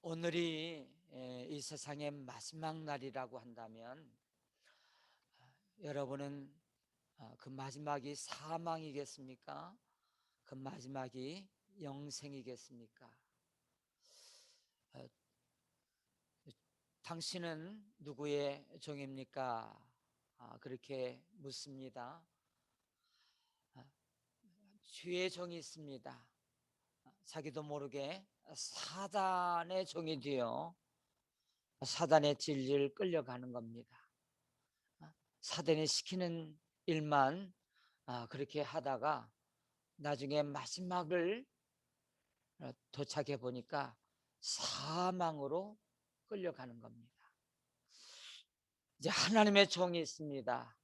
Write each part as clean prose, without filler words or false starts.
오늘이 이 세상의 마지막 날이라고 한다면 여러분은 그 마지막이 사망이겠습니까? 그 마지막이 영생이겠습니까? 어, 당신은 누구의 종입니까? 그렇게 묻습니다. 아, 주의 종이 있습니다. 자기도 모르게 사단의 종이 되어 사단의 진리를 끌려가는 겁니다. 사단이 시키는 일만 그렇게 하다가 나중에 마지막을 도착해 보니까 사망으로 끌려가는 겁니다. 이제 하나님의 종이 있습니다.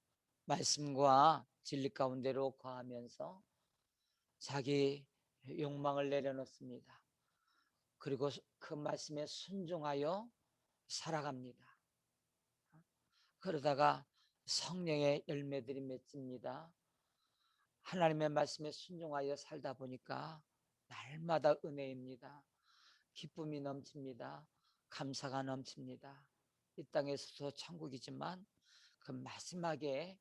말씀과 진리 가운데로 거하면서 자기 욕망을 내려놓습니다. 그리고 그 말씀에 순종하여 살아갑니다. 그러다가 성령의 열매들이 맺힙니다. 하나님의 말씀에 순종하여 살다 보니까 날마다 은혜입니다. 기쁨이 넘칩니다. 감사가 넘칩니다. 이 땅에서도 천국이지만 그 마지막에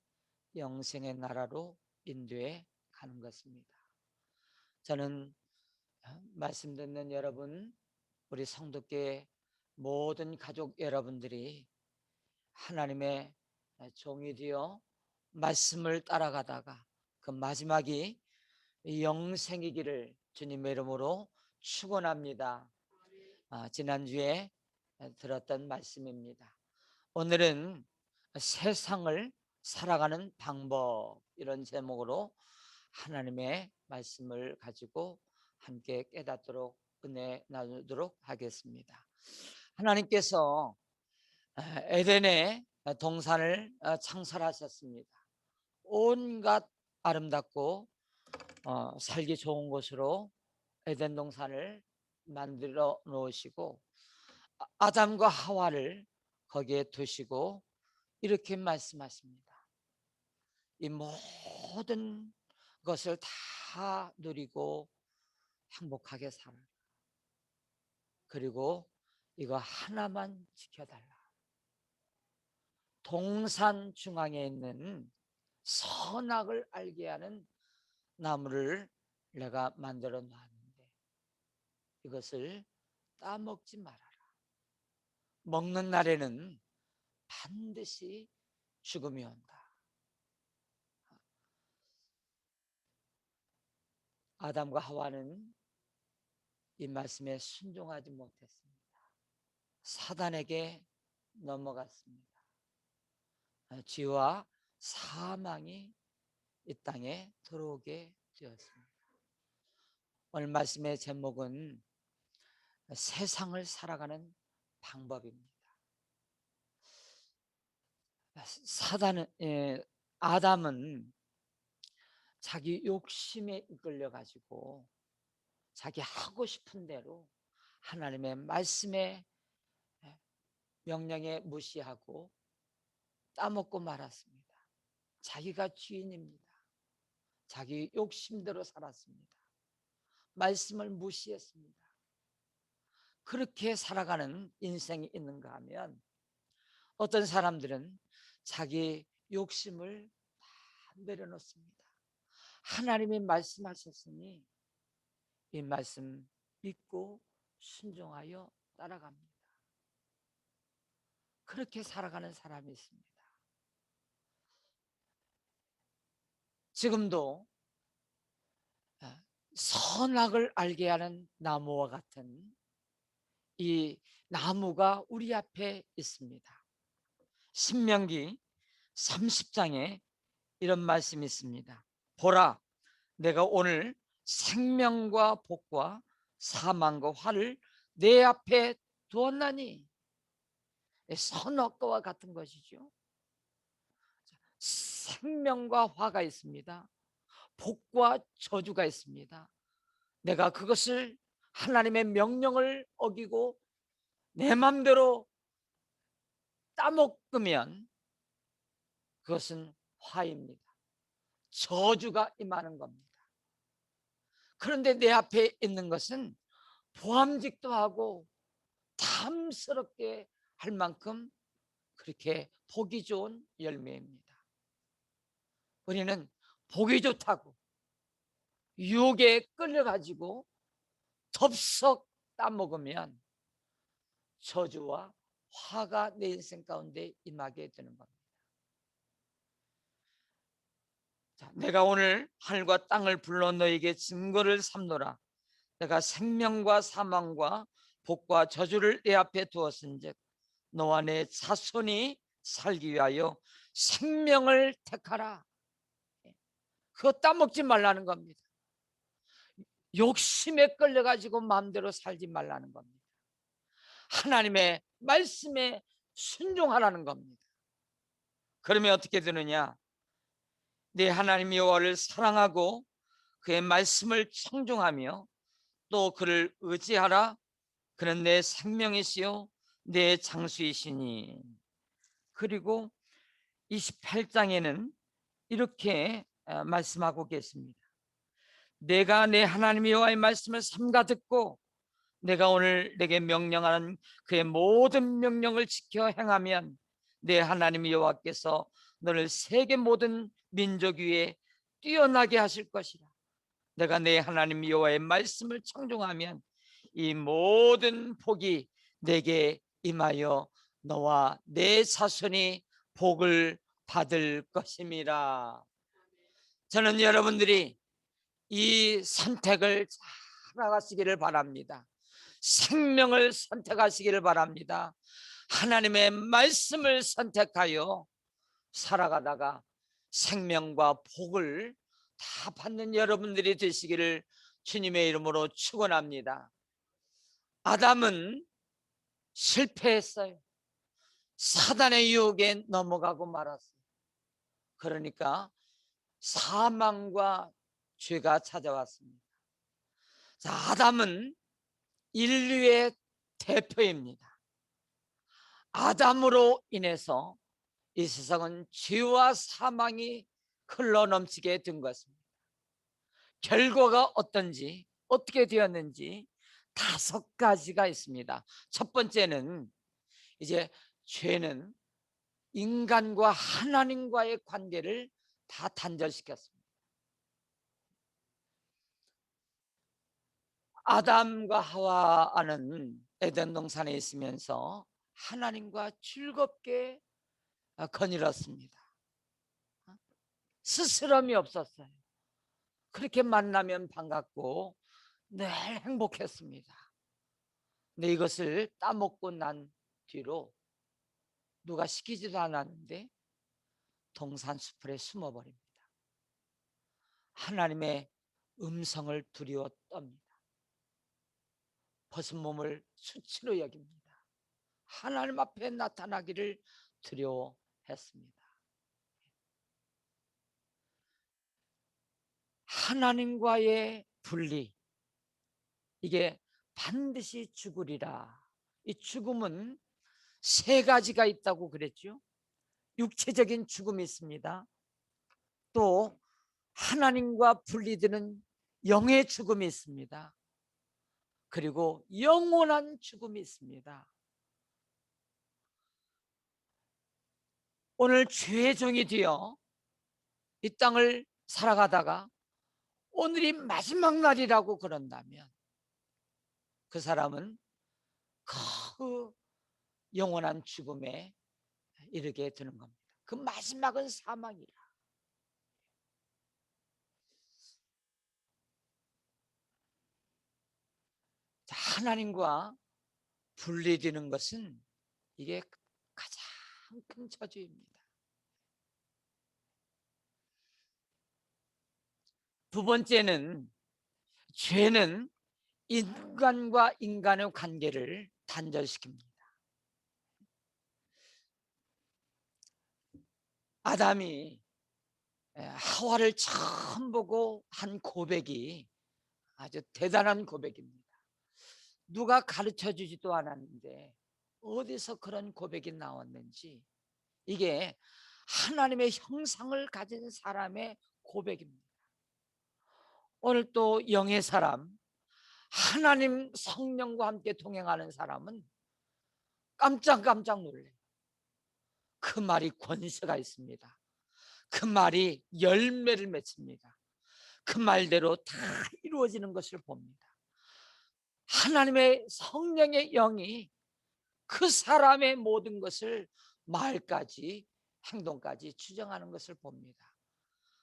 영생의 나라로 인도해 가는 것입니다. 저는 말씀 듣는 여러분, 우리 성도께 모든 가족 여러분들이 하나님의 종이 되어 말씀을 따라가다가 그 마지막이 영생이기를 주님의 이름으로 축원합니다. 지난주에 들었던 말씀입니다. 오늘은 세상을 살아가는 방법, 이런 제목으로 하나님의 말씀을 가지고 함께 깨닫도록 은혜 나누도록 하겠습니다. 하나님께서 에덴의 동산을 창설하셨습니다. 온갖 아름답고 살기 좋은 곳으로 에덴 동산을 만들어 놓으시고 아담과 하와를 거기에 두시고 이렇게 말씀하십니다. 이 모든 것을 다 누리고 행복하게 살아라. 그리고 이거 하나만 지켜달라. 동산 중앙에 있는 선악을 알게 하는 나무를 내가 만들어 놨는데 이것을 따먹지 말아라. 먹는 날에는 반드시 죽음이 온다. 아담과 하와는 이 말씀에 순종하지 못했습니다. 사단에게 넘어갔습니다. 죄와 사망이 이 땅에 들어오게 되었습니다. 오늘 말씀의 제목은 세상을 살아가는 방법입니다. 아담은 자기 욕심에 이끌려 가지고 자기 하고 싶은 대로 하나님의 말씀에 명령에 무시하고 따먹고 말았습니다. 자기가 주인입니다. 자기 욕심대로 살았습니다. 말씀을 무시했습니다. 그렇게 살아가는 인생이 있는가 하면 어떤 사람들은 자기 욕심을 다 내려놓습니다. 하나님이 말씀하셨으니 이 말씀 믿고 순종하여 따라갑니다. 그렇게 살아가는 사람이 있습니다. 지금도 선악을 알게 하는 나무와 같은 이 나무가 우리 앞에 있습니다. 신명기 30장에 이런 말씀이 있습니다. 보라, 내가 오늘 생명과 복과 사망과 화를 내 앞에 두었나니. 선악과와 같은 것이죠. 생명과 화가 있습니다. 복과 저주가 있습니다. 내가 그것을 하나님의 명령을 어기고 내 맘대로 따먹으면 그것은 화입니다. 저주가 임하는 겁니다. 그런데 내 앞에 있는 것은 보암직도 하고 탐스럽게 할 만큼 그렇게 보기 좋은 열매입니다. 우리는 보기 좋다고 유혹에 끌려가지고 덥석 따먹으면 저주와 화가 내 인생 가운데 임하게 되는 겁니다. 자, 내가 오늘 하늘과 땅을 불러 너에게 증거를 삼노라. 내가 생명과 사망과 복과 저주를 내 앞에 두었은즉 너와 내 자손이 살기 위하여 생명을 택하라. 그거 따먹지 말라는 겁니다. 욕심에 끌려가지고 마음대로 살지 말라는 겁니다. 하나님의 말씀에 순종하라는 겁니다. 그러면 어떻게 되느냐? 내 하나님 여호와를 사랑하고 그의 말씀을 청종하며 또 그를 의지하라. 그는 내 생명이시요 내 장수이시니. 그리고 28장에는 이렇게 말씀하고 계십니다. 내가 내 하나님 여호와의 말씀을 삼가 듣고 내가 오늘 내게 명령하는 그의 모든 명령을 지켜 행하면 내 하나님 여호와께서 너를 세계 모든 민족 위에 뛰어나게 하실 것이라. 내가 내 하나님 여호와의 말씀을 청종하면 이 모든 복이 내게 임하여 너와 내 자손이 복을 받을 것임이라. 저는 여러분들이 이 선택을 잘 하시기를 바랍니다. 생명을 선택하시기를 바랍니다. 하나님의 말씀을 선택하여 살아가다가 생명과 복을 다 받는 여러분들이 되시기를 주님의 이름으로 축원합니다. 아담은 실패했어요. 사단의 유혹에 넘어가고 말았어요. 그러니까 사망과 죄가 찾아왔습니다. 자, 아담은 인류의 대표입니다. 아담으로 인해서 이 세상은 죄와 사망이 흘러넘치게 된 것입니다. 결과가 어떤지, 어떻게 되었는지 5가지가 있습니다. 첫 번째는 이제 죄는 인간과 하나님과의 관계를 다 단절시켰습니다. 아담과 하와는 에덴 동산에 있으면서 하나님과 즐겁게 거닐었습니다. 스스럼이 없었어요. 그렇게 만나면 반갑고 늘 행복했습니다. 근데 이것을 따먹고 난 뒤로 누가 시키지도 않았는데 동산 수풀에 숨어버립니다. 하나님의 음성을 두려워 떱니다. 벗은 몸을 수치로 여깁니다. 하나님 앞에 나타나기를 두려워했습니다. 하나님과의 분리, 이게 반드시 죽으리라. 이 죽음은 3가지가 있다고 그랬죠. 육체적인 죽음이 있습니다. 또 하나님과 분리되는 영의 죽음이 있습니다. 그리고 영원한 죽음이 있습니다. 오늘 죄의 종이 되어 이 땅을 살아가다가 오늘이 마지막 날이라고 그런다면 그 사람은 그 영원한 죽음에 이르게 되는 겁니다. 그 마지막은 사망이라. 하나님과 분리되는 것은 이게 가장 큰 저주입니다. 두 번째는 죄는 인간과 인간의 관계를 단절시킵니다. 아담이 하와를 처음 보고 한 고백이 아주 대단한 고백입니다. 누가 가르쳐 주지도 않았는데 어디서 그런 고백이 나왔는지, 이게 하나님의 형상을 가진 사람의 고백입니다. 오늘 또 영의 사람, 하나님 성령과 함께 동행하는 사람은 깜짝깜짝 놀래. 그 말이 권세가 있습니다. 그 말이 열매를 맺습니다. 그 말대로 다 이루어지는 것을 봅니다. 하나님의 성령의 영이 그 사람의 모든 것을 말까지 행동까지 추정하는 것을 봅니다.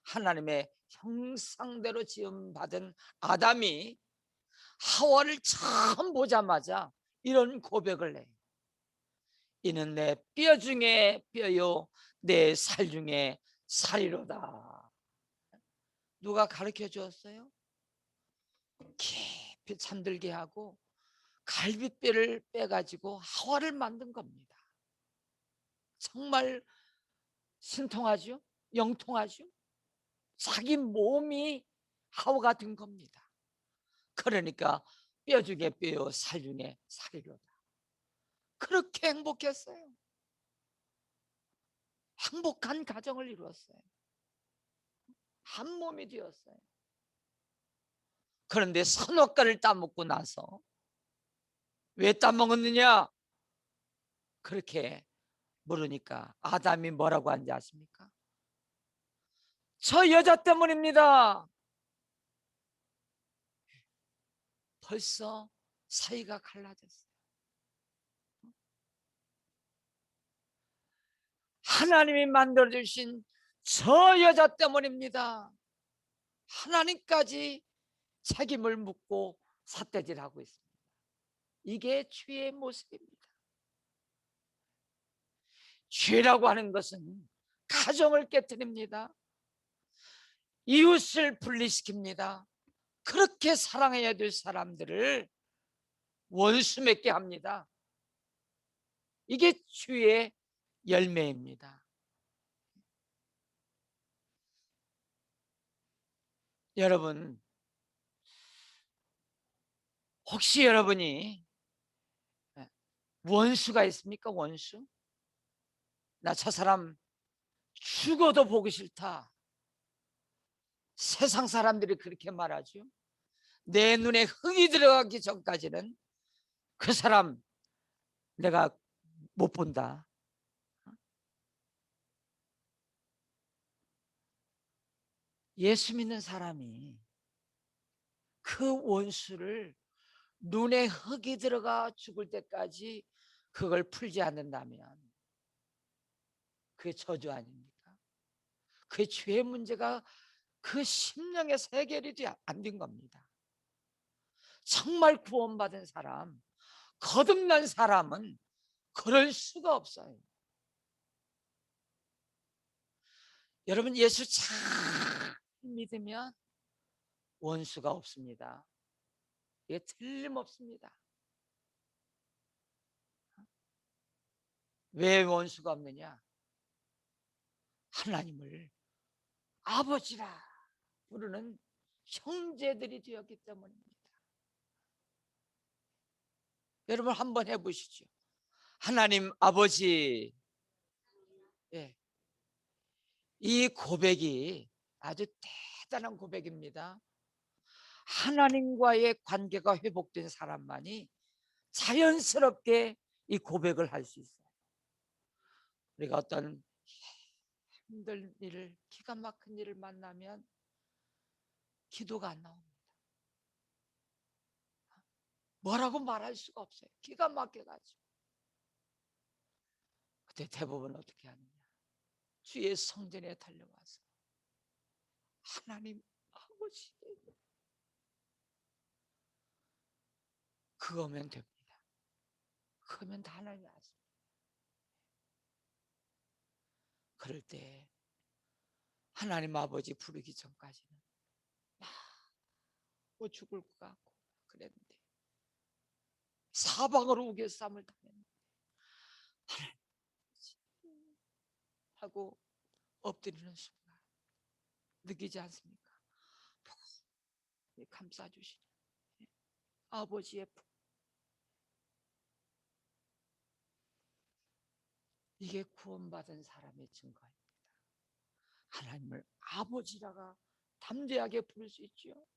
하나님의 형상대로 지음받은 아담이 하와를 처음 보자마자 이런 고백을 해요. 이는 내 뼈 중에 뼈요 내 살 중에 살이로다. 누가 가르쳐 주었어요? 깊이 잠들게 하고 갈비뼈를 빼가지고 하와를 만든 겁니다. 정말 신통하죠? 영통하죠? 자기 몸이 하와가 된 겁니다. 그러니까 뼈 중에 뼈요 살 중에 살이로다. 그렇게 행복했어요. 행복한 가정을 이루었어요. 한 몸이 되었어요. 그런데 선악과를 따먹고 나서 왜 따먹었느냐? 그렇게 물으니까 아담이 뭐라고 하는지 아십니까? 저 여자 때문입니다. 벌써 사이가 갈라졌어요. 하나님이 만들어주신 저 여자 때문입니다. 하나님까지 책임을 묻고 삿대질하고 있습니다. 이게 죄의 모습입니다. 죄라고 하는 것은 가정을 깨뜨립니다. 이웃을 분리시킵니다. 그렇게 사랑해야 될 사람들을 원수 맺게 합니다. 이게 죄의 열매입니다. 여러분, 혹시 여러분이 원수가 있습니까? 원수? 나 저 사람 죽어도 보기 싫다. 세상 사람들이 그렇게 말하죠. 내 눈에 흙이 들어가기 전까지는 그 사람 내가 못 본다. 예수 믿는 사람이 그 원수를 눈에 흙이 들어가 죽을 때까지 그걸 풀지 않는다면 그게 저주 아닙니까? 그 죄의 문제가 그 심령에서 해결이 안 된 겁니다. 정말 구원받은 사람, 거듭난 사람은 그럴 수가 없어요. 여러분, 예수 잘 믿으면 원수가 없습니다. 이게 틀림없습니다. 왜 원수가 없느냐? 하나님을 아버지라 부르는 형제들이 되었기 때문입니다. 여러분 한번 해보시죠. 하나님 아버지. 예. 이 고백이 아주 대단한 고백입니다. 하나님과의 관계가 회복된 사람만이 자연스럽게 이 고백을 할 수 있어요. 우리가 어떤 힘든 일을, 기가 막힌 일을 만나면 기도가 안 나옵니다. 뭐라고 말할 수가 없어요. 기가 막혀가지고. 그때 대부분 어떻게 하느냐? 주의 성전에 달려와서 하나님 아버지, 그거면 됩니다. 그거면 다 하나님이 아십니다. 그럴 때 하나님 아버지 부르기 전까지는 뭐 죽을 것 같고 그랬는데, 사방으로 우겨쌈을 당했는데 하나님 하고 엎드리는 순간 느끼지 않습니까? 감싸주시는 아버지의 품. 이게 구원받은 사람의 증거입니다. 하나님을 아버지라가 담대하게 부를 수 있죠.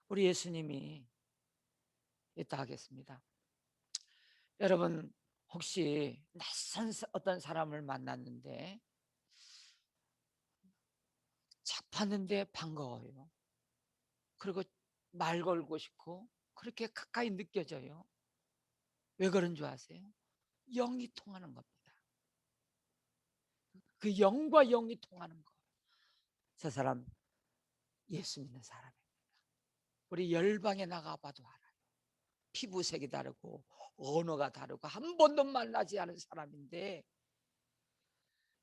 우리 예수님이 이따 하겠습니다. 여러분 혹시 낯선 어떤 사람을 만났는데 잡았는데 반가워요. 그리고 말 걸고 싶고 그렇게 가까이 느껴져요. 왜 그런 줄 아세요? 영이 통하는 겁니다. 그 영과 영이 통하는 거. 저 사람 예수 믿는 사람입니다. 우리 열방에 나가봐도 알아요. 피부색이 다르고 언어가 다르고 한 번도 만나지 않은 사람인데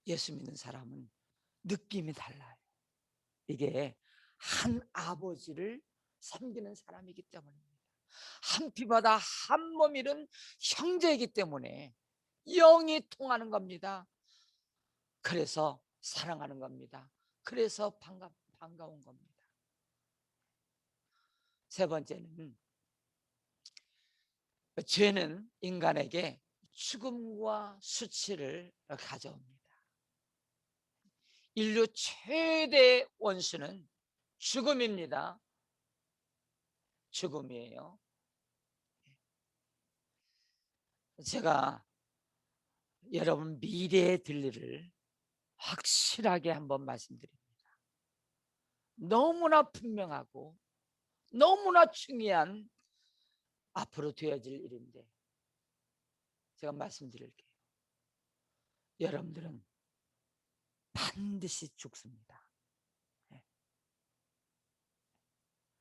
예수 믿는 사람은 느낌이 달라요. 이게 한 아버지를 섬기는 사람이기 때문입니다. 한 피바다 한 몸이는 형제이기 때문에 영이 통하는 겁니다. 그래서 사랑하는 겁니다. 그래서 반가운 겁니다. 세 번째는 죄는 인간에게 죽음과 수치를 가져옵니다. 인류 최대 원수는 죽음입니다. 죽음이에요. 제가 여러분 미래에 들 일을 확실하게 한번 말씀드립니다. 너무나 분명하고 너무나 중요한 앞으로 되어질 일인데 제가 말씀드릴게요. 여러분들은 반드시 죽습니다.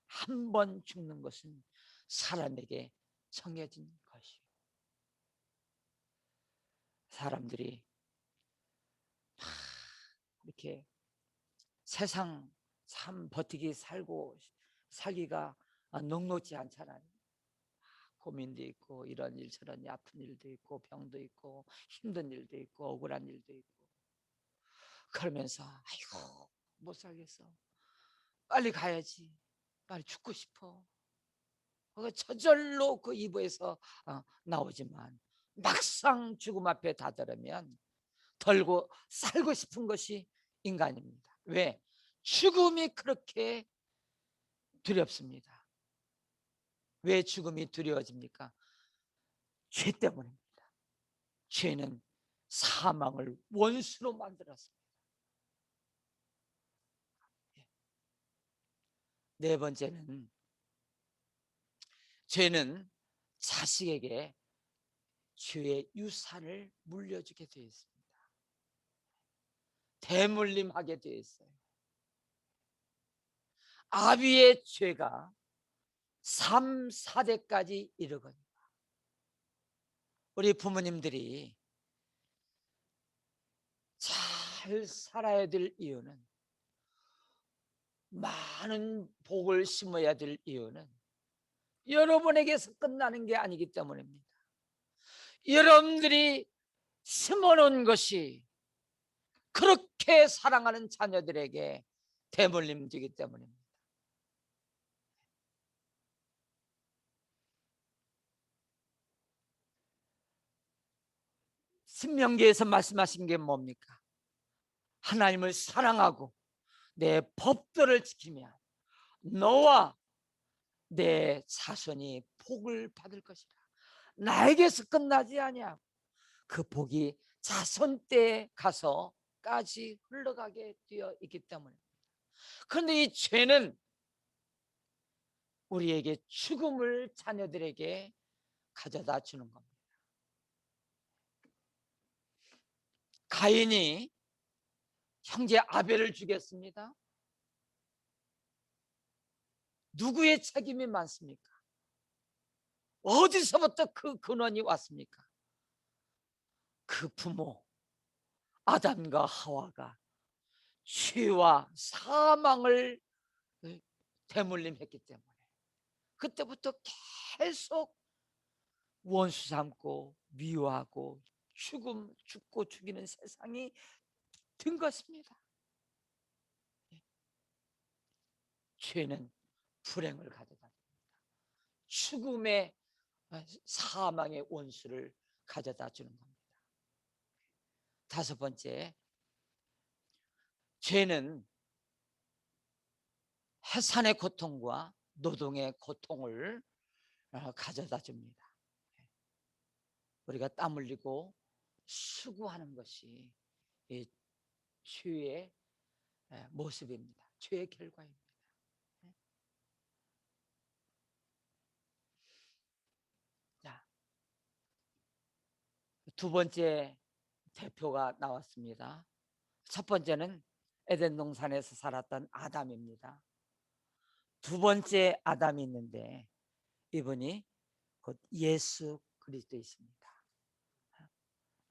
한 번 죽는 것은 사람에게 정해진 것이요. 사람들이 이렇게 세상 참 버티기 살기가 녹록지 않잖아요. 고민도 있고 이런 일 저런 일 아픈 일도 있고 병도 있고 힘든 일도 있고 억울한 일도 있고 그러면서 아이고 못 살겠어. 빨리 가야지. 빨리 죽고 싶어. 저절로 그 입에서 나오지만 막상 죽음 앞에 다다르면 덜고 살고 싶은 것이 인간입니다. 왜? 죽음이 그렇게 두렵습니다. 왜 죽음이 두려워집니까? 죄 때문입니다. 죄는 사망을 원수로 만들었습니다. 네 번째는 죄는 자식에게 죄의 유산을 물려주게 되어 있습니다. 대물림하게 되어 있어요. 아비의 죄가 3, 4대까지 이르거든요. 우리 부모님들이 잘 살아야 될 이유는, 많은 복을 심어야 될 이유는 여러분에게서 끝나는 게 아니기 때문입니다. 여러분들이 심어놓은 것이 그렇게 사랑하는 자녀들에게 대물림지기 때문입니다. 신명기에서 말씀하신 게 뭡니까? 하나님을 사랑하고 내 법도를 지키면 너와 내 자손이 복을 받을 것이라. 나에게서 끝나지 아니하고 그 복이 자손 때에 가서까지 흘러가게 되어 있기 때문에. 그런데 이 죄는 우리에게 죽음을 자녀들에게 가져다 주는 겁니다. 가인이 형제 아벨을 죽였습니다. 누구의 책임이 많습니까? 어디서부터 그 근원이 왔습니까? 그 부모 아담과 하와가 죄와 사망을 대물림했기 때문에 그때부터 계속 원수 삼고 미워하고 죽고 죽이는 세상이 된 것입니다. 죄는 불행을 가져다 줍니다. 죽음의 사망의 원수를 가져다 주는 겁니다. 다섯 번째, 죄는 해산의 고통과 노동의 고통을 가져다 줍니다. 우리가 땀 흘리고 수고하는 것이 이 죄의 모습입니다. 죄의 결과입니다. 자, 두 번째 대표가 나왔습니다. 첫 번째는 에덴 동산에서 살았던 아담입니다. 두 번째 아담이 있는데 이분이 곧 예수 그리스도이십니다.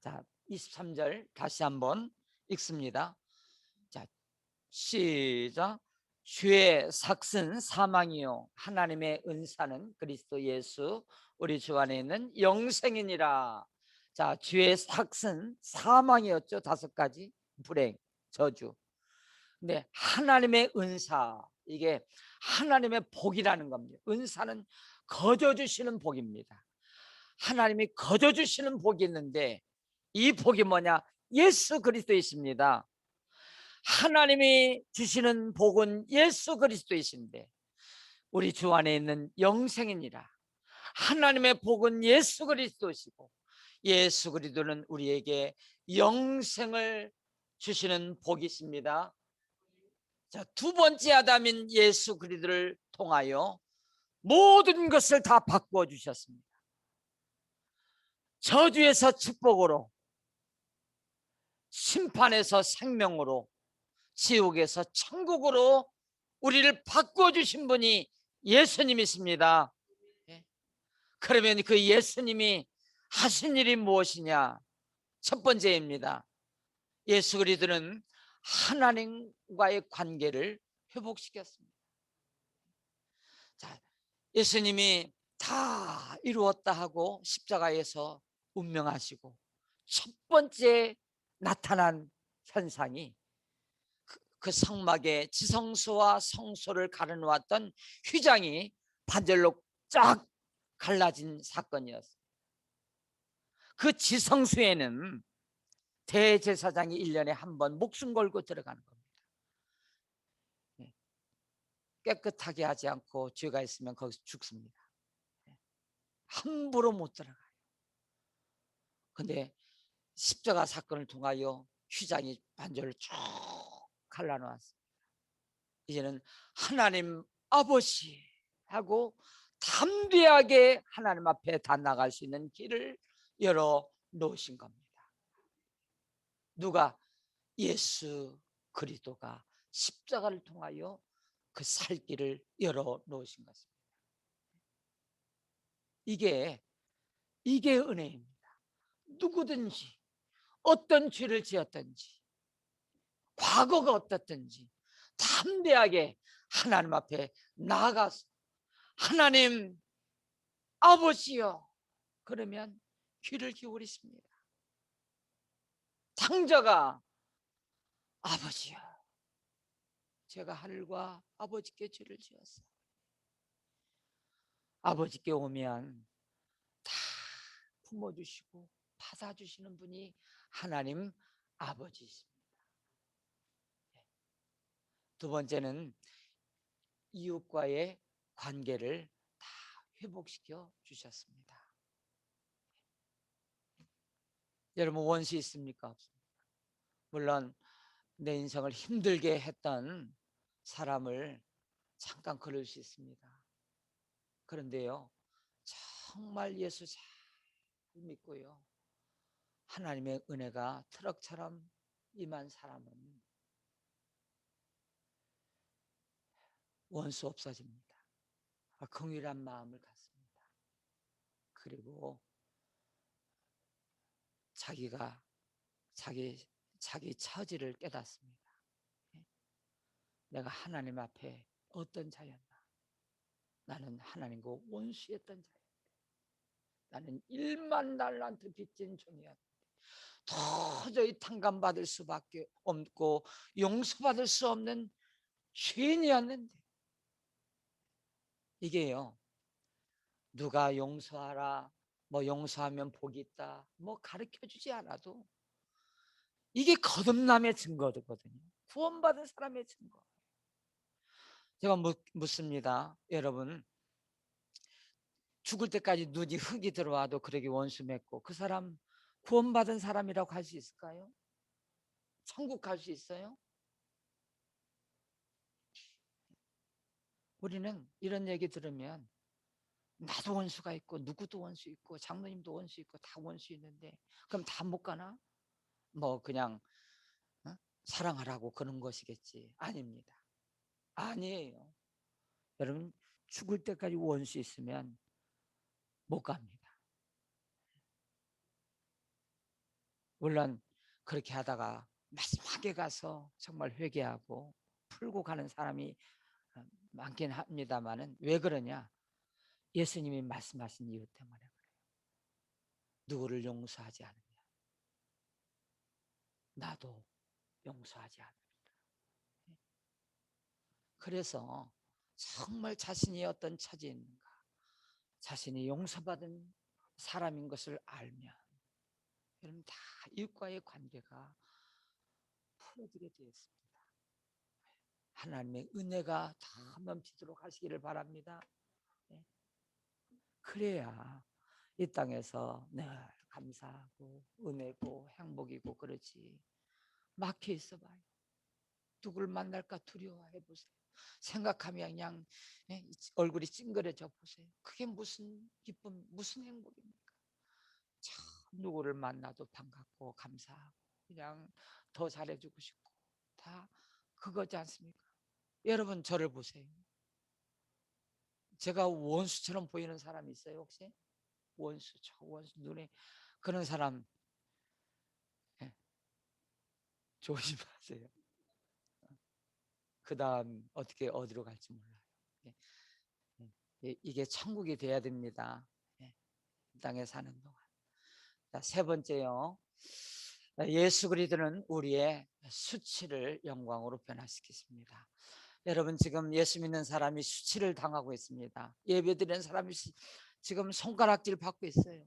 자, 23절 다시 한번 읽습니다. 자, 시작. 주의 삭은 사망이요 하나님의 은사는 그리스도 예수 우리 주 안에 있는 영생이니라. 자, 주의 삭은 사망이었죠. 5가지 불행, 저주. 근데 하나님의 은사, 이게 하나님의 복이라는 겁니다. 은사는 거저 주시는 복입니다. 하나님이 거저 주시는 복이 있는데 이 복이 뭐냐? 예수 그리스도이십니다. 하나님이 주시는 복은 예수 그리스도이신데 우리 주 안에 있는 영생이니라. 하나님의 복은 예수 그리스도시고 예수 그리스도는 우리에게 영생을 주시는 복이십니다. 자, 두 번째 아담인 예수 그리스도를 통하여 모든 것을 다 바꾸어 주셨습니다. 저주에서 축복으로, 심판에서 생명으로, 지옥에서 천국으로 우리를 바꾸어 주신 분이 예수님이십니다. 그러면 그 예수님이 하신 일이 무엇이냐? 첫 번째입니다. 예수 그리스도는 하나님과의 관계를 회복시켰습니다. 자, 예수님이 다 이루었다 하고 십자가에서 운명하시고 첫 번째 나타난 현상이 그 성막에 지성소와 성소를 가려놓았던 휘장이 반절로 쫙 갈라진 사건이었습니다. 그 지성소에는 대제사장이 1년에 한 번 목숨 걸고 들어가는 겁니다. 깨끗하게 하지 않고 죄가 있으면 거기서 죽습니다. 함부로 못 들어가요. 근데 십자가 사건을 통하여 휘장이 반절을 쭉 갈라놓았습니다. 이제는 하나님 아버지하고 담대하게 하나님 앞에 다 나갈 수 있는 길을 열어 놓으신 겁니다. 누가? 예수 그리스도가 십자가를 통하여 그 살 길을 열어 놓으신 것입니다. 이게 은혜입니다. 누구든지 어떤 죄를 지었든지 과거가 어떻든지 담대하게 하나님 앞에 나아가서 하나님 아버지여 그러면 귀를 기울이십니다. 장자가 아버지여 제가 하늘과 아버지께 죄를 지었어. 아버지께 오면 다 품어주시고 받아주시는 분이 하나님 아버지십니다. 두 번째는 이웃과의 관계를 다 회복시켜 주셨습니다. 여러분 원수 있습니까? 없습니까? 물론 내 인생을 힘들게 했던 사람을 잠깐 그럴 수 있습니다. 그런데요 정말 예수 잘 믿고요 하나님의 은혜가 트럭처럼 임한 사람은 원수 없어집니다. 긍휼한 마음을 갖습니다. 그리고 자기가 자기 처지를 깨닫습니다. 내가 하나님 앞에 어떤 자였나? 나는 하나님과 원수였던 자였는데 나는 1만 달란트 빚진 종이었는데 도저히 탕감받을 수밖에 없고 용서받을 수 없는 죄인이었는데 이게요 누가 용서하라 뭐 용서하면 복이 있다 뭐 가르쳐주지 않아도 이게 거듭남의 증거거든요. 구원받은 사람의 증거. 제가 묻습니다. 여러분 죽을 때까지 눈이 흙이 들어와도 그러게 원수 맺고, 그 사람 구원받은 사람이라고 할 수 있을까요? 천국 갈 수 있어요? 우리는 이런 얘기 들으면 나도 원수가 있고 누구도 원수 있고 장로님도 원수 있고 다 원수 있는데 그럼 다 못 가나? 뭐 그냥 어? 사랑하라고 그런 것이겠지. 아닙니다. 아니에요. 여러분, 죽을 때까지 원수 있으면 못 갑니다. 물론 그렇게 하다가 마지막에 가서 정말 회개하고 풀고 가는 사람이 많긴 합니다만은, 왜 그러냐? 예수님이 말씀하신 이유 때문에 그래요. 누구를 용서하지 않으면 나도 용서하지 않으리라. 그래서 정말 자신이 어떤 처지인가, 자신이 용서받은 사람인 것을 알면 여러분 다 이웃과의 관계가 풀어지게 되어 있습니다. 하나님의 은혜가 다 넘치도록 하시기를 바랍니다. 그래야 이 땅에서 늘 감사하고 은혜고 행복이고 그렇지. 막혀 있어 봐요. 누구를 만날까 두려워해 보세요. 생각하면 그냥 얼굴이 찡그려져 보세요. 그게 무슨 기쁨, 무슨 행복입니까? 참 누구를 만나도 반갑고 감사하고 그냥 더 잘해주고 싶고 다 그거지 않습니까? 여러분 저를 보세요. 제가 원수처럼 보이는 사람이 있어요 혹시? 원수, 저 원수 눈에 그런 사람 조심하세요. 그 다음 어떻게 어디로 갈지 몰라요. 이게 천국이 돼야 됩니다. 이 땅에 사는 동안. 자, 세 번째요. 예수 그리스도는 우리의 수치를 영광으로 변화시키십니다. 여러분 지금 예수 믿는 사람이 수치를 당하고 있습니다. 예배드리는 사람이 지금 손가락질 받고 있어요.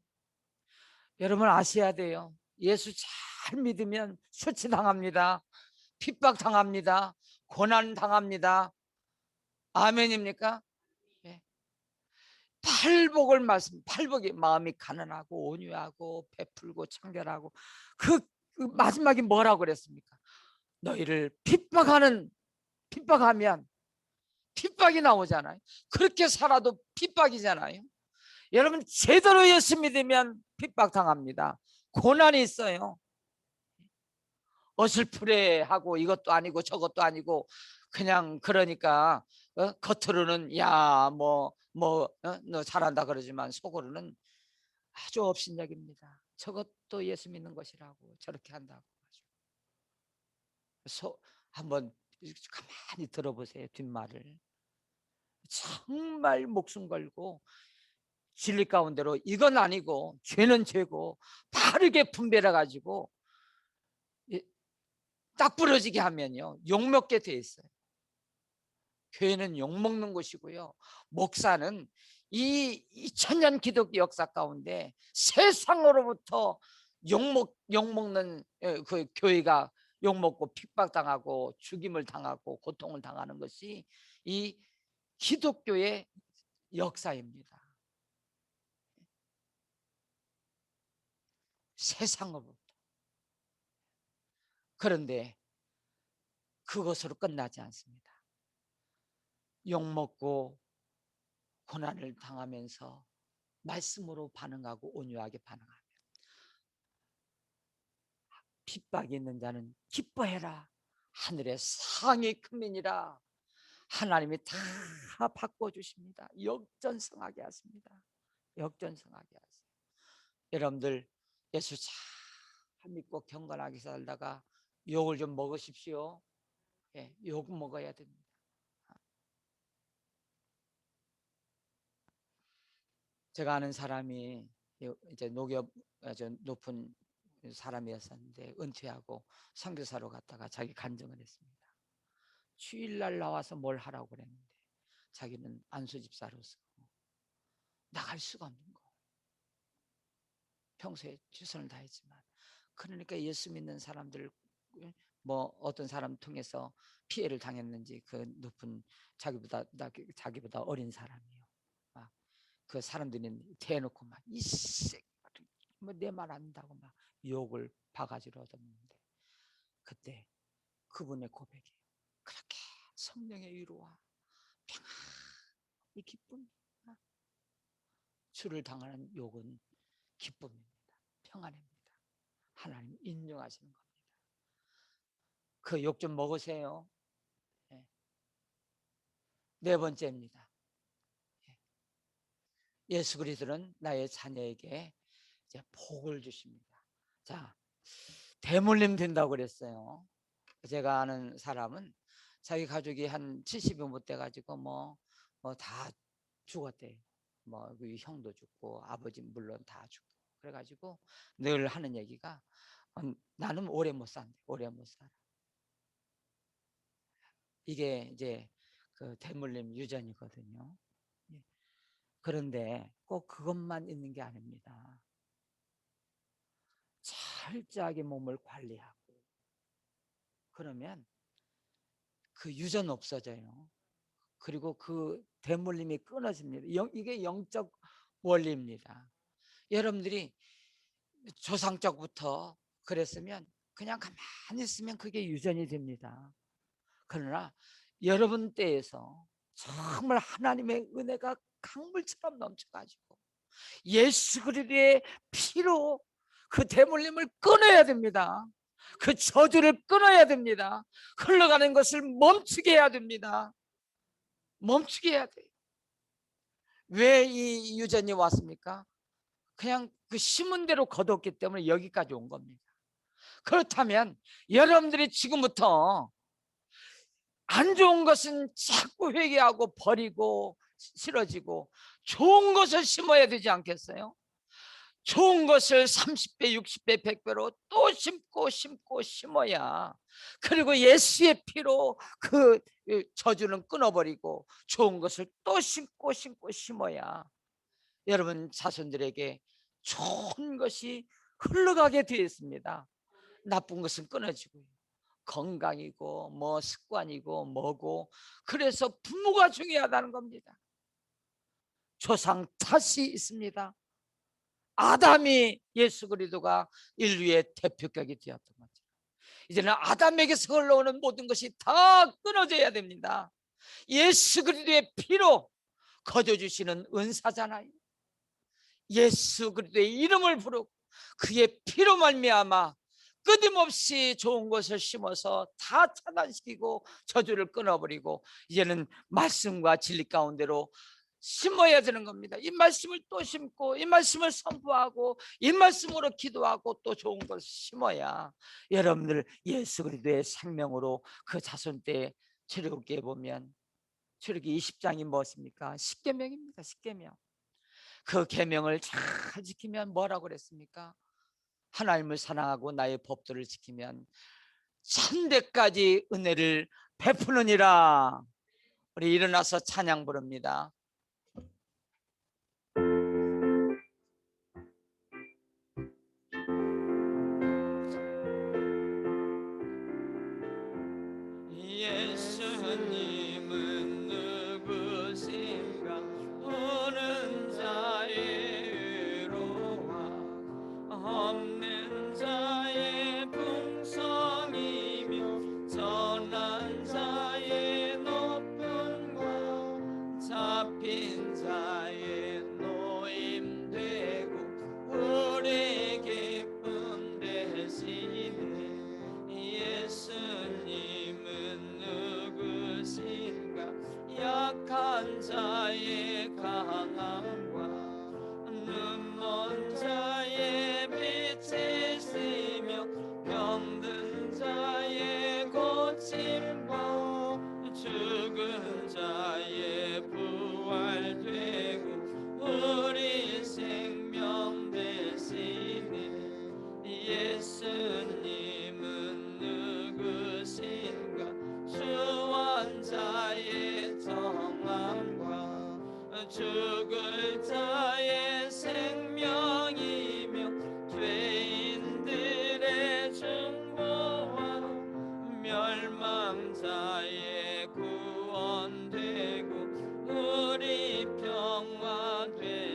여러분 아셔야 돼요. 예수 잘 믿으면 수치 당합니다. 핍박 당합니다. 고난 당합니다. 아멘입니까? 네. 팔복이 마음이 가난하고 온유하고 베풀고 청결하고 그 마지막에 뭐라고 그랬습니까? 너희를 핍박하면 핍박이 나오잖아요. 그렇게 살아도 핍박이잖아요. 여러분 제대로 예수 믿으면 핍박 당합니다. 고난이 있어요. 어슬프레하고 이것도 아니고 저것도 아니고 그냥 그러니까 겉으로는 너 잘한다 그러지만 속으로는 아주 업신여깁니다. 저것도 예수 믿는 것이라고 저렇게 한다고. 한번 가만히 들어보세요. 뒷말을 정말 목숨 걸고 진리 가운데로 이건 아니고 죄는 죄고 바르게 분별해 가지고 딱 부러지게 하면요 욕먹게 돼 있어요. 교회는 욕먹는 곳이고요, 목사는 이 2000년 기독교 역사 가운데 세상으로부터 욕먹는 그 교회가 욕먹고 핍박당하고 죽임을 당하고 고통을 당하는 것이 이 기독교의 역사입니다. 세상으로부터. 그런데 그것으로 끝나지 않습니다. 욕먹고 고난을 당하면서 말씀으로 반응하고 온유하게 반응하면 핍박이 있는 자는 기뻐해라. 하늘의 상이 큰민이라. 하나님이 다 바꿔주십니다. 역전승하게 하십니다. 역전승하게 하세요. 여러분들 예수 잘 믿고 경건하게 살다가 욕을 좀 먹으십시오. 욕 먹어야 됩니다. 제가 아는 사람이 이제 농협 높은 사람이었었는데 은퇴하고 선교사로 갔다가 자기 간증을 했습니다. 주일날 나와서 뭘 하라고 그랬는데 자기는 안수집사로서 나갈 수가 없는 거예요. 평소에 최선을 다했지만. 그러니까 예수 믿는 사람들 뭐 어떤 사람 통해서 피해를 당했는지 그 높은 자기보다 어린 사람이요. 그 사람들이 대놓고 막 이씨 뭐내 말 안다고 막 욕을 바가지로 얻었는데, 그때 그분의 고백이 그렇게 성령의 위로와 평안이 기쁨. 주를 당하는 욕은 기쁨입니다. 평안입니다. 하나님 인정하시는 겁니다. 그 욕 좀 먹으세요. 네 번째입니다. 예수 그리스도는 나의 자녀에게 이제 복을 주십니다. 자, 대물림 된다고 그랬어요. 제가 아는 사람은 자기 가족이 한 70이 못 돼가지고 뭐 다 죽었대요. 뭐 그 형도 죽고 아버지 물론 다 죽고, 그래가지고 늘 하는 얘기가 나는 오래 못 산대. 오래 못 살아. 이게 이제 그 대물림 유전이거든요. 그런데 꼭 그것만 있는 게 아닙니다. 철저하게 몸을 관리하고 그러면 그 유전 없어져요. 그리고 그 대물림이 끊어집니다. 이게 영적 원리입니다. 여러분들이 조상적부터 그랬으면 그냥 가만히 있으면 그게 유전이 됩니다. 그러나 여러분 때에서 정말 하나님의 은혜가 강물처럼 넘쳐가지고 예수 그리스도의 피로 그 대물림을 끊어야 됩니다. 그 저주를 끊어야 됩니다. 흘러가는 것을 멈추게 해야 됩니다. 멈추게 해야 돼요. 왜 이 유전이 왔습니까? 그냥 그 심은 대로 거뒀기 때문에 여기까지 온 겁니다. 그렇다면 여러분들이 지금부터 안 좋은 것은 자꾸 회개하고 버리고 싫어지고 좋은 것을 심어야 되지 않겠어요? 좋은 것을 30배, 60배, 100배로 또 심고 심어야, 그리고 예수의 피로 그 저주는 끊어버리고 좋은 것을 또 심고 심어야 여러분 자손들에게 좋은 것이 흘러가게 되어 있습니다. 나쁜 것은 끊어지고요. 건강이고 뭐 습관이고 뭐고, 그래서 부모가 중요하다는 겁니다. 조상 탓이 있습니다. 아담이 예수 그리스도가 인류의 대표격이 되었던 거죠. 이제는 아담에게서 흘러오는 모든 것이 다 끊어져야 됩니다. 예수 그리스도의 피로 거저주시는 은사잖아요. 예수 그리스도의 이름을 부르고 그의 피로 말미암아 끊임없이 좋은 것을 심어서 다 차단시키고 저주를 끊어버리고 이제는 말씀과 진리 가운데로 심어야 되는 겁니다. 이 말씀을 또 심고 이 말씀을 선포하고 이 말씀으로 기도하고 또 좋은 것을 심어야 여러분들 예수 그리스도의 생명으로 그 자손 때 출애굽기에 보면 출애굽기 20장이 무엇입니까? 십계명입니다. 십계명. 그 계명을 잘 지키면 뭐라고 그랬습니까? 하나님을 사랑하고 나의 법도를 지키면 천대까지 은혜를 베푸느니라. 우리 일어나서 찬양 부릅니다. 예수님은 누구신가? 오는 자의 의로와 없는 자의 풍성이며 전한 자의 높음과 잡힌 자의 노임되고 우리 기쁨 되시네. 예수님은 누구신가? 약한 자의 강함과 눈먼 자의 빛이시며 병든 자의 고침과 죽은 자의 부활되고 우리 생명 되시네. 예수님은 누구신가? 주원자의 정함과 죽을 자의 생명이며 죄인들의 중보와 멸망자의 구원되고 우리 평화되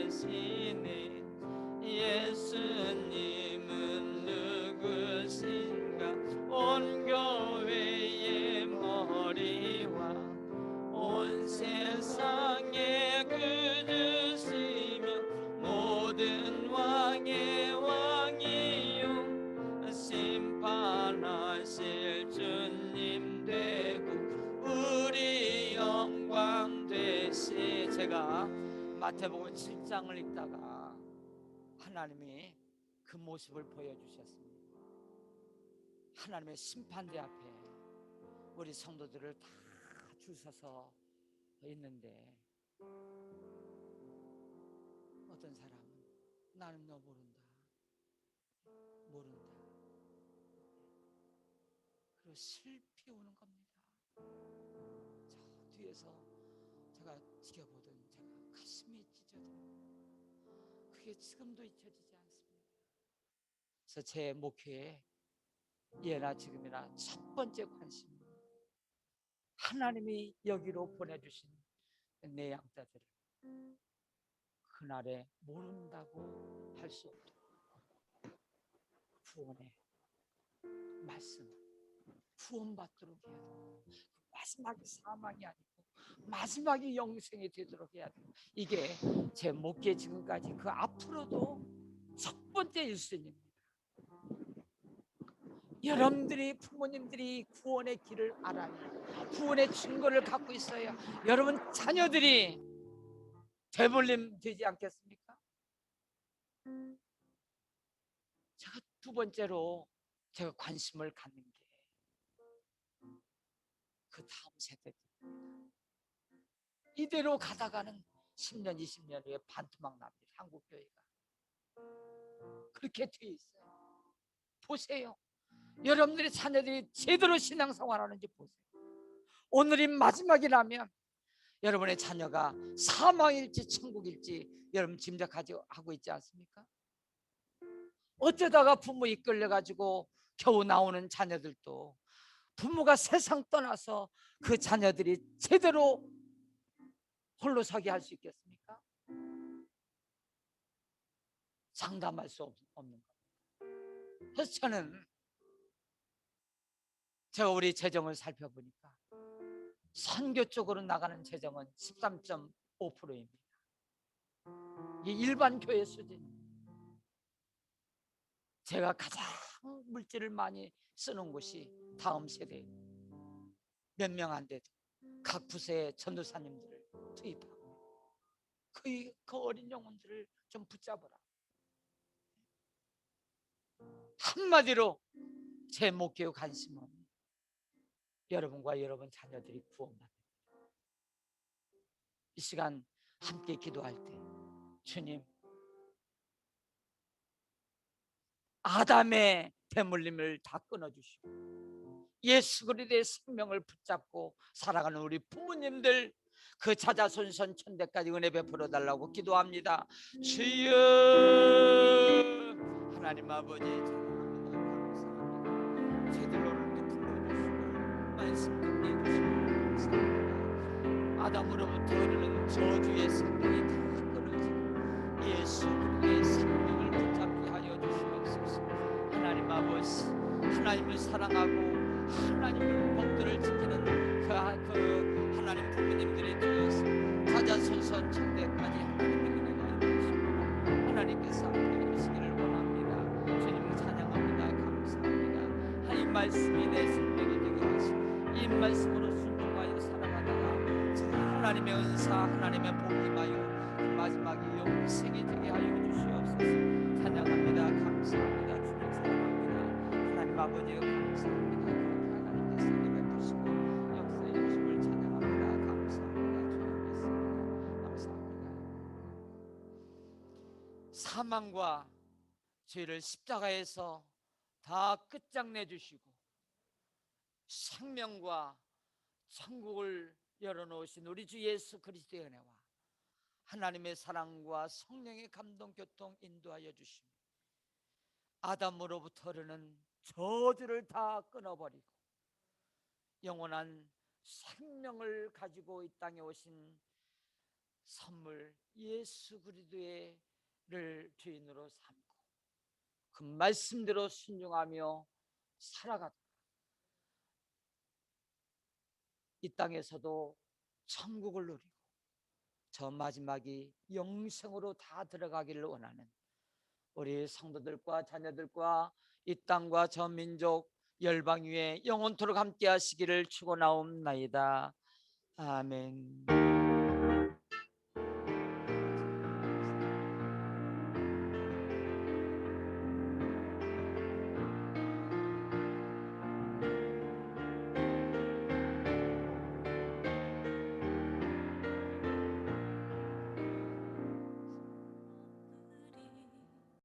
마태복음 7장을 읽다가 하나님이 그 모습을 보여주셨습니다. 하나님의 심판대 앞에 우리 성도들을 다 줄 서서 있는데 어떤 사람은 나는 너 모른다. 그리고 슬피 우는 겁니다. 저 뒤에서 제가 지켜보던 제가 가슴이 찢어집니다. 그게 지금도 잊혀지지 않습니다. 그래서 제 목회에 예나 지금이나 첫 번째 관심은 하나님이 여기로 보내주신 내 양자들을 그날에 모른다고 할 수 없도록 구원의 말씀, 구원받도록 해야 돼요. 마지막이 사망이 아니고 마지막이 영생이 되도록 해야 돼요. 이게 제 목회 지금까지 그 앞으로도 첫 번째 1순위입니다. 여러분들이 부모님들이 구원의 길을 알아야 구원의 증거를 갖고 있어야 여러분 자녀들이 되돌림 되지 않겠습니까? 제가 두 번째로 제가 관심을 갖는 게 그 다음 세대입니다. 이대로 가다가는 10년, 20년 후에 반토막 납니다. 한국교회가 그렇게 돼 있어요. 보세요. 여러분들의 자녀들이 제대로 신앙생활하는지 보세요. 오늘이 마지막이라면 여러분의 자녀가 사망일지 천국일지 여러분 짐작하고 있지 않습니까? 어쩌다가 부모 이끌려가지고 겨우 나오는 자녀들도 부모가 세상 떠나서 그 자녀들이 제대로 홀로 서게 할 수 있겠습니까? 장담할 수 없는 겁니다. 그래서 저는 제가 우리 재정을 살펴보니까 선교 쪽으로 나가는 재정은 13.5%입니다. 이 일반 교회 수준입니다. 제가 가장 물질을 많이 쓰는 곳이 다음 세대입니다. 몇 명 안 돼도 각 부서의 전도사님들을 투입하고 그 어린 영혼들을 좀 붙잡아라. 한마디로 제 목회의 관심은 여러분과 여러분 자녀들이 구원받는 이 시간 함께 기도할 때 주님, 아담의 대물림을 다 끊어주시고 예수 그리스도의 생명을 붙잡고 살아가는 우리 부모님들 그 자자손손 천대까지 은혜 베풀어 달라고 기도합니다. 주여 하나님 아버지 감사합니다. 제대로 오늘도 불러주시고 말씀 듣게 해주시고 감사합니다. 아담으로부터 흐르는 저주의 생명이 다 끊어지고 예수 그리스도의 생명을 붙잡게 하여 주시옵소서. 하나님 아버지, 하나님을 사랑하고 하나님의 법들을 지키는 그 하나님 부모님들이 되어서 자자손손 천대까지 하나님의 은혜가 있으시고 하나님께서 함께 해주시기를 원합니다. 주님을 찬양합니다. 감사합니다. 이 말씀이 내 생명이 되게 하시고 이 말씀으로 순종하여 살아가다가 하나님의 은사, 하나님의 복이 임하여 마지막에 영생이 되게 하여 주시옵소서. 찬양합니다. 감사합니다. 주님 사랑합니다. 하나님 아버지 감사합니다. 하나님께서 베푸시고 역사의 주심을 찬양합니다. 감사합니다. 주님 믿습니다. 감사합니다. 사망과 죄를 십자가에서 다 끝장내 주시고 생명과 천국을 열어놓으신 우리 주 예수 그리스도의 은혜와 하나님의 사랑과 성령의 감동 교통 인도하여 주시며 아담으로부터 흐르는 저주를 다 끊어버리고 영원한 생명을 가지고 이 땅에 오신 선물 예수 그리스도를 주인으로 삼고 그 말씀대로 순종하며 살아가다 이 땅에서도 천국을 누리고 저 마지막이 영생으로 다 들어가기를 원하는 우리 성도들과 자녀들과 이 땅과 저 민족 열방 위에 영원토록 함께 하시기를 축원하옵나이다. 아멘.